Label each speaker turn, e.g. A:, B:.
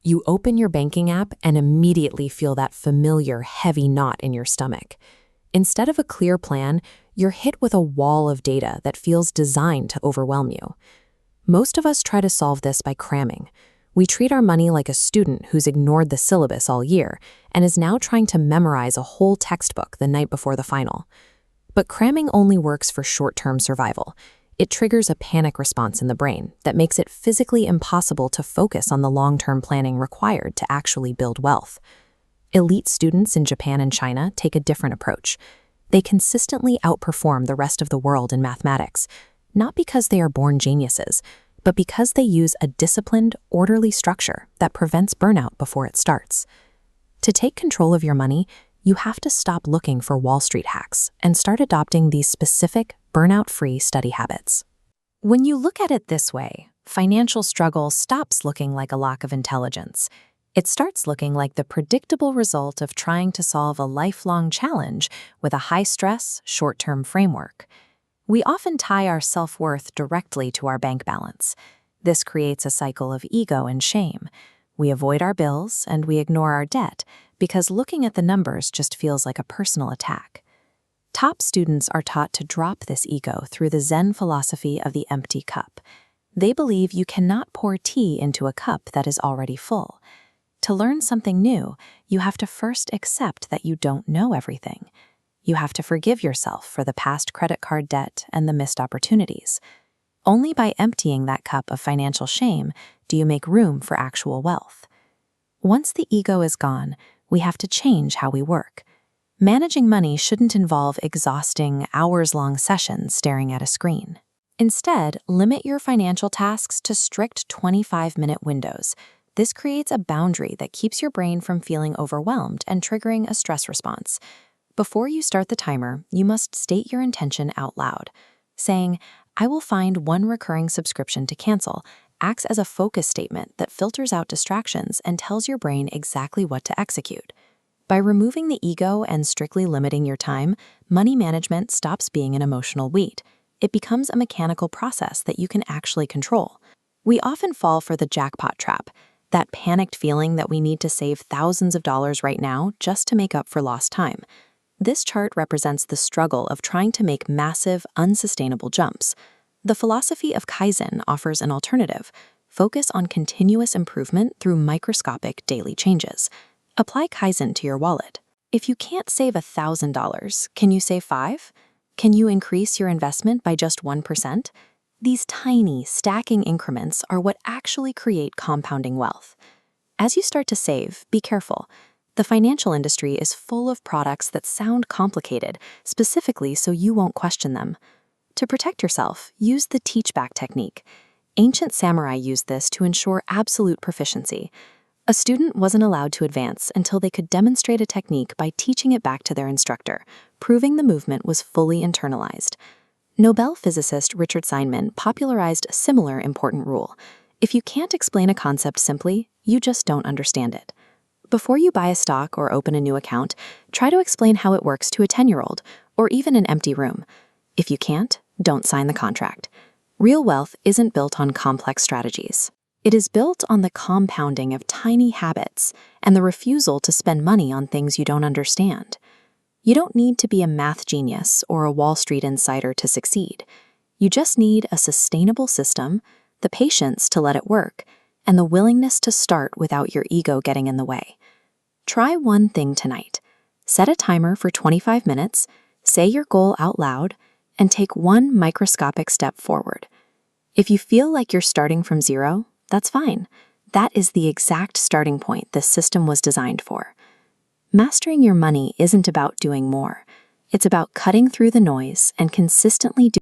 A: You open your banking app and immediately feel that familiar, heavy knot in your stomach. Instead of a clear plan, you're hit with a wall of data that feels designed to overwhelm you. Most of us try to solve this by cramming. We treat our money like a student who's ignored the syllabus all year and is now trying to memorize a whole textbook the night before the final. But cramming only works for short-term survival. It triggers a panic response in the brain that makes it physically impossible to focus on the long-term planning required to actually build wealth. Elite students in Japan and China take a different approach. They consistently outperform the rest of the world in mathematics, not because they are born geniuses, but because they use a disciplined, orderly structure that prevents burnout before it starts. To take control of your money, you have to stop looking for Wall Street hacks and start adopting these specific, burnout-free study habits. When you look at it this way, financial struggle stops looking like a lack of intelligence. It starts looking like the predictable result of trying to solve a lifelong challenge with a high-stress, short-term framework. We often tie our self-worth directly to our bank balance. This creates a cycle of ego and shame. We avoid our bills and we ignore our debt because looking at the numbers just feels like a personal attack. Top students are taught to drop this ego through the Zen philosophy of the empty cup. They believe you cannot pour tea into a cup that is already full. To learn something new, you have to first accept that you don't know everything. You have to forgive yourself for the past credit card debt and the missed opportunities. Only by emptying that cup of financial shame do you make room for actual wealth. Once the ego is gone, we have to change how we work. Managing money shouldn't involve exhausting, hours-long sessions staring at a screen. Instead, limit your financial tasks to strict 25-minute windows. This creates a boundary that keeps your brain from feeling overwhelmed and triggering a stress response. Before you start the timer, you must state your intention out loud. Saying, "I will find one recurring subscription to cancel," acts as a focus statement that filters out distractions and tells your brain exactly what to execute. By removing the ego and strictly limiting your time, money management stops being an emotional weight. It becomes a mechanical process that you can actually control. We often fall for the jackpot trap, that panicked feeling that we need to save thousands of dollars right now just to make up for lost time. This chart represents the struggle of trying to make massive, unsustainable jumps. The philosophy of Kaizen offers an alternative. Focus on continuous improvement through microscopic daily changes. Apply Kaizen to your wallet. If you can't save $1,000, can you save $5? Can you increase your investment by just 1%? These tiny, stacking increments are what actually create compounding wealth. As you start to save, be careful. The financial industry is full of products that sound complicated, specifically so you won't question them. To protect yourself, use the teach-back technique. Ancient samurai used this to ensure absolute proficiency. A student wasn't allowed to advance until they could demonstrate a technique by teaching it back to their instructor, proving the movement was fully internalized. Nobel physicist Richard Feynman popularized a similar important rule. If you can't explain a concept simply, you just don't understand it. Before you buy a stock or open a new account, try to explain how it works to a 10-year-old, or even an empty room. If you can't, don't sign the contract. Real wealth isn't built on complex strategies. It is built on the compounding of tiny habits and the refusal to spend money on things you don't understand. You don't need to be a math genius or a Wall Street insider to succeed. You just need a sustainable system, the patience to let it work, and the willingness to start without your ego getting in the way. Try one thing tonight. Set a timer for 25 minutes, say your goal out loud, and take one microscopic step forward. If you feel like you're starting from zero, that's fine. That is the exact starting point this system was designed for. Mastering your money isn't about doing more. It's about cutting through the noise and consistently doing